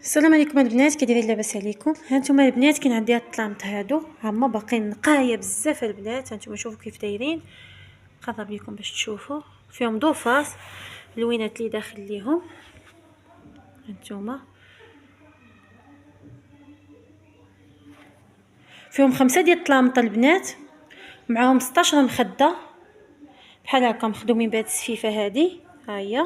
السلام عليكم البنات، كي دايرين؟ لاباس عليكم؟ هانتوما البنات كاين عندي هاد الطلامط هادو هما باقيين نقايه بزاف البنات. هانتوما شوفوا كيف دايرين، نقرب لكم باش تشوفوا. فيهم ضوفاس اللوينات اللي داخل ليهم. هانتوما فيهم 5 ديال الطلامط البنات، معاهم 16 مخده بحال هكا مخدومين بهاد السفيفه هادي. ها هي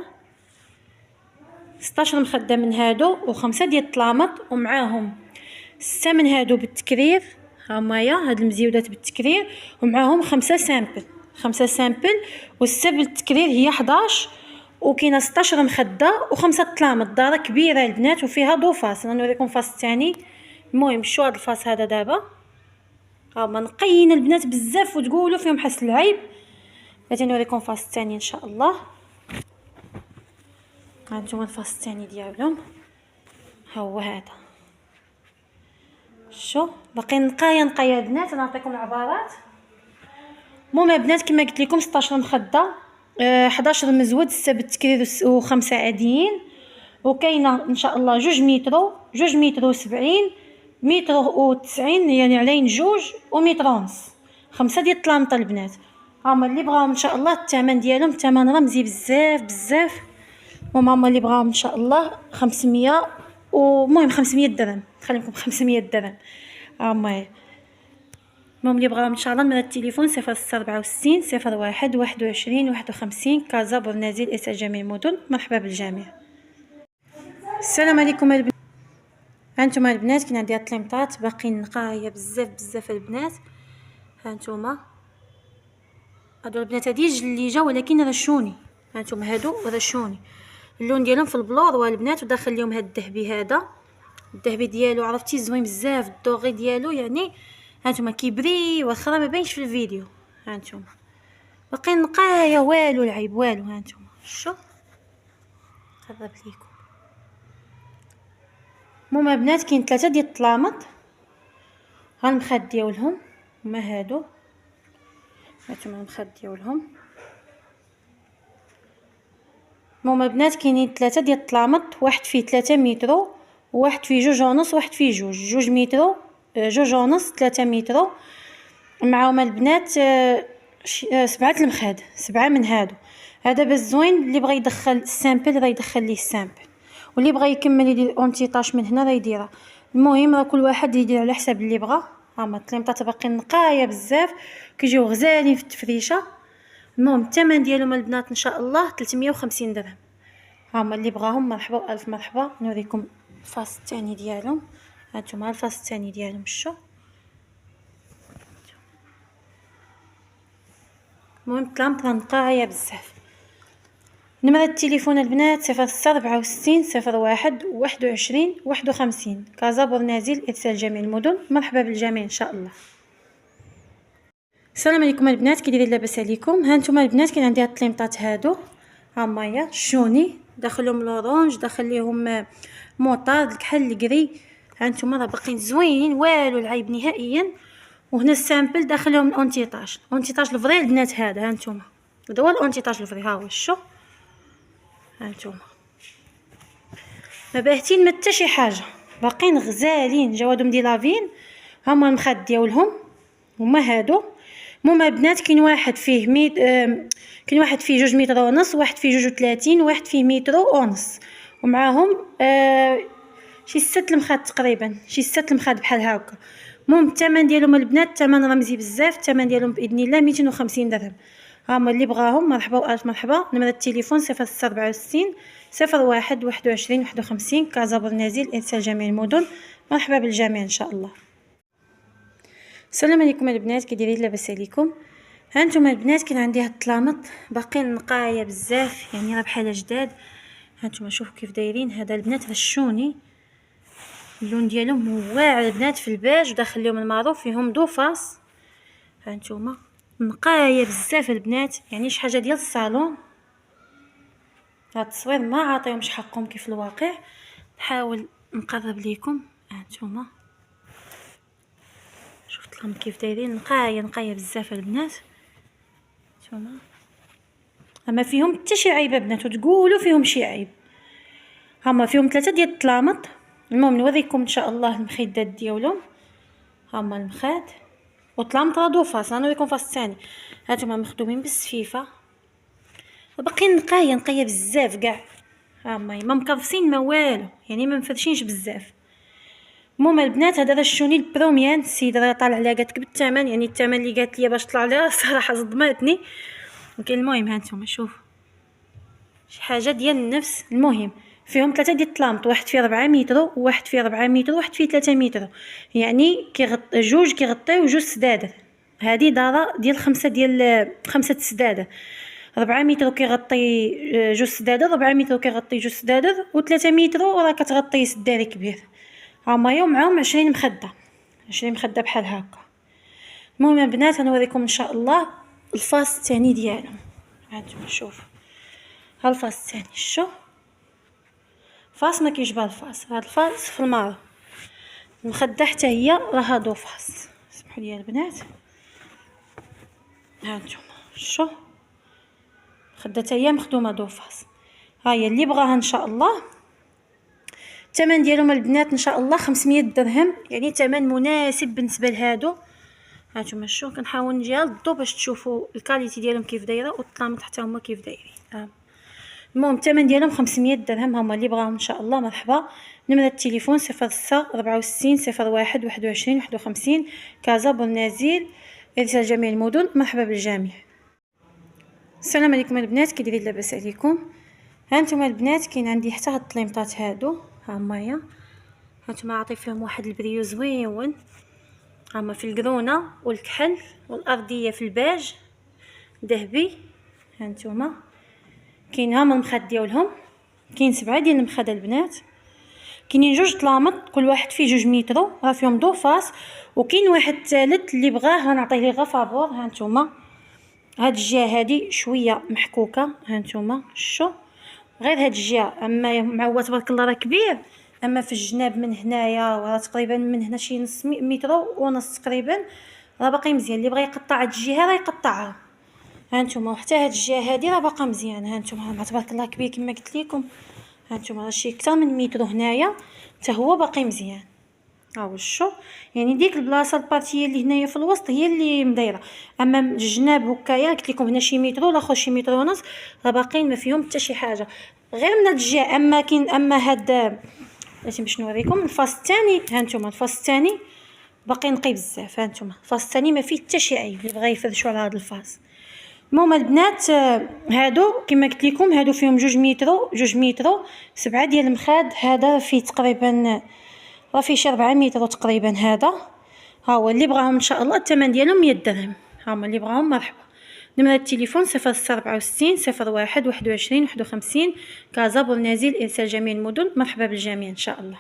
16 مخده من هادو و5 ديال الطلامط، ومعاهم 6 من هادو بالتكرير. هامايا هاد المزيودات بالتكرير، ومعاهم 5 سامبل والسه بالتكرير هي 11. وكاينه 16 مخده و5 طلامط. داره كبيره البنات وفيها ضوفاس. انا نوريكم الفاس الثاني. المهم شو هاد الفاس هذا دابا هما نقيين البنات بزاف وتقولوا فيهم حس العيب. غادي نوريكم الفاس الثاني ان شاء الله. هانتوما الفاس الثاني ديالهم ها هو هذا. شو باقي نقايه البنات. انا نعطيكم العبارات. المهم البنات كما قلت لكم 16 مخده، 11 مزود، 6 بالتكرير و5 عاديين. وكاينه ان شاء الله 2 متر، 2 متر و70، متر و90، يعني علين 2 ومتر ونص. 5 ديال الطلامط البنات. هما اللي بغاهم ان شاء الله الثمن ديالهم ثمن رمزي بزاف. هما اللي بغاهم ان شاء الله 500. ومهم 500 درهم، خليكم 500 درهم. المهم اللي بغاهم ان شاء الله نمرة التليفون 0664 01 21 51 كازا بورنازيل اسا جميع المدن. مرحبا بالجميع. السلام عليكم البنات. هانتوما البنات كاين عندي هاد الطليمطات باقيين نقايه بزاف البنات. هانتوما هادو البنات هادي جليجه ولكن رشوني. هانتوما هادو رشوني، اللون ديالهم في البلور والبنات، وداخل لهم هاد الذهبي. هذا الذهبي ديالو عرفتي زوين بزاف، الدوغي ديالو يعني. هانتوما كيبري واخا ما باينش في الفيديو. هانتوما باقي نقايه والو العيب والو. هانتوما شو قرب ليكم. المهم البنات كاين 3 ديال الطلامط. ها المخاد ديالهم هما هادو. هانتوما المخاد ديالهم. المهم البنات كاينين 3 ديال الطلامط، واحد فيه 3 متر، وواحد فيه 2 ونص، واحد فيه 2 متر، 2 ونص، 3 متر. معاهم البنات 7 المخاد، 7 من هادو. هذا باش زوين، اللي بغى يدخل السامبل راه يدخل ليه السامبل، واللي بغى يكمل يدير اونتيطاش من هنا راه يديرها. المهم راه كل واحد يدير على حساب اللي بغى. هما الطليمطات باقيين نقايه بزاف، كيجيو غزالين في التفريشه. المهم الثمن ديالهم البنات ان شاء الله 350 درهم. هما اللي بغاهم مرحبا والف مرحبا. نوريكم الفاس الثاني ديالهم. هانتوما الفاس الثاني ديالهم شو. المهم الطلامط نقايه بزاف. نمرة التليفون البنات 0664 01 21 51 كازا بورنازيل ارسال جميع المدن. مرحبا بالجميع ان شاء الله. السلام عليكم البنات، كي دايرين؟ لاباس عليكم؟ هانتوما البنات كاين عندي هاد الطليمطات هادو هامايا شوني، داخلهم لورانج، داخل ليهم موطاد الكحل الكري. هانتوما راه باقيين زوينين والو العيب نهائيا. وهنا السامبل داخلهم الاونتيطاج الفري البنات. هذا هانتوما هذا هو الاونتيطاج الفري. ها هو شو. هانتوما ما باهتين ما حتى شي حاجه، باقيين غزالين. جوادهم دي لافين. هما المخاد ديالهم هما هادو. المهم البنات كاين واحد فيه كاين واحد فيه 2 متر ونص، واحد فيه 32، واحد فيه متر ونص، ومعاهم شي 6 المخاد تقريبا، شي 6 المخاد بحال هكا. المهم الثمن ديالهم البنات ثمن رمزي بزاف. الثمن ديالهم باذن الله 250 درهم. هما اللي بغاهم مرحبا والف مرحبا. نمرة التليفون 0664 01 21 51 كازا بورنازيل ارسال جميع المدن. مرحبا بالجميع ان شاء الله. السلام عليكم البنات، كي دايرين؟ لاباس عليكم؟ هانتوما البنات كاين عندي هاد الطلامط باقيين نقايه بزاف، يعني راه بحال جداد. هانتوما شوفوا كيف دايرين. هذا البنات رشوني، اللون ديالهم هو واعر البنات في الباج، وداخل لهم المعروف فيهم ضوفاس. هانتوما نقايه بزاف البنات، يعني شي حاجه ديال الصالون. هاد التصوير ما عاطيهمش حقهم كيف الواقع. نحاول نقرب ليكم. هانتوما شفت لهم كيف دايرين نقايه بزاف البنات. هانتوما اما فيهم حتى شي عيب البنات وتقولوا فيهم شي عيب. هما فيهم 3 ديال الطلامط، المهم نوريكم ان شاء الله المخيدات ديالهم. هما المخاد وطلامط راه دو فاس، غنوريكم فاس ثاني. هانتوما مخدومين بالسفيفه وباقيين نقيه بزاف كاع. هما ما مكرفسين ما والو، يعني ما مفرشينش بزاف. المهم البنات هذا شوني البروميان السيد راه طالع عليها قالت بالثمن، يعني الثمن اللي قالت لي باش طلع لها صراحه صدمتني. ولكن المهم هانتوما شوف شي حاجه ديال النفس. المهم فيهم 3 ديال الطلامط، واحد فيه 4 متر وواحد فيه 4 متر وواحد فيه 3 متر، يعني جوج كيغطيو 2 سدادر. هذه داره ديال 5 سدادر. 4 متر كيغطي 2 سدادر، 4 متر كيغطي 2 سدادر، و3 متر راه كتغطي سداري كبير. هما يوم معاهم 20 مخده، 20 مخده بحال هكا. المهم البنات غنوريكم ان شاء الله الفاس الثاني ديالهم. هانتوما شوفوا ها الفاس الثاني. شو فاس ما كيشبه الفاس، هاد الفاس في المارو. المخده حتى هي راه هادو فاس. سمحوا لي البنات، هانتوما شو المخده حتى هي مخدومه دو فاس. ها هي اللي بغاها ان شاء الله. الثمن ديالهم البنات ان شاء الله 500 درهم، يعني ثمن مناسب بالنسبه لهادو. هانتوما شو كنحاول نجيها للضو باش تشوفوا الكاليتي ديالهم كيف دايره والطلامط حتى هما كيف دايرين. المهم الثمن ديالهم 500 درهم. هما اللي بغاهم ان شاء الله مرحبا. نمرة التليفون 06 64 01 21 51 كازا بورنازيل، ارسال جميع المدن. مرحبا بالجميع. السلام عليكم البنات، كي دايرين؟ لاباس عليكم؟ هانتوما البنات كاين عندي حتى هاد الطليمطات هادو، ها هما هانتوما عاطي فيهم واحد البريو زويون. هما في القرونه والكحل والارضيه في الباج ذهبي. هانتوما كاين هما المخاد ديالهم، كاين 7 ديال المخاد البنات. كاينين 2 طلامط كل واحد فيه 2 متر، راه فيهم دو فاس. وكاين واحد ثالث اللي بغاه غنعطيه ليه غا فابور. هانتوما هاد الجهه هادي شويه محكوكه، هانتوما شو غير هاد الجهه. اما مع هو تبارك الله راه كبير، اما في الجناب من هنايا وراه تقريبا من هنا شي نص متر ونص تقريبا، راه باقي مزيان. اللي بغى يقطع هاد الجهه راه يقطعها. هانتوما وحتى هاد الجهه هادي راه باقا مزيانه. هانتوما تبارك الله كبير كما قلت لكم. هانتوما راه شي اكثر من متر هنايا حتى هو باقي مزيان. ها هو شو يعني ديك البلاصه البارتيه اللي هنايا في الوسط هي اللي مدايره، اما الجناب هكايا قلت لكم هنا شي متر والاخر شي متر ونص، راه باقيين ما فيهم حتى شي حاجه غير من هاد الجهه. اما كاين هاد باش نوريكم الفاس الثاني. هانتوما الفاس الثاني باقي نقي بزاف. هانتوما الفاس الثاني ما فيه حتى شي عيب اللي بغى يفرشوا على هاد الفاس. المهم البنات هادو كما قلت لكم هادو فيهم 2 متر 2 متر 7 ديال المخاد. هذا فيه تقريبا راه فيه شي 4 متر تقريبا. هذا ها هو اللي بغاهم ان شاء الله الثمن ديالهم 100 درهم. ها هما اللي بغاهم مرحبا. نمرة التليفون 0664 01 21 51 كازا بورنازيل، ارسال جميع المدن. مرحبا بالجميع ان شاء الله.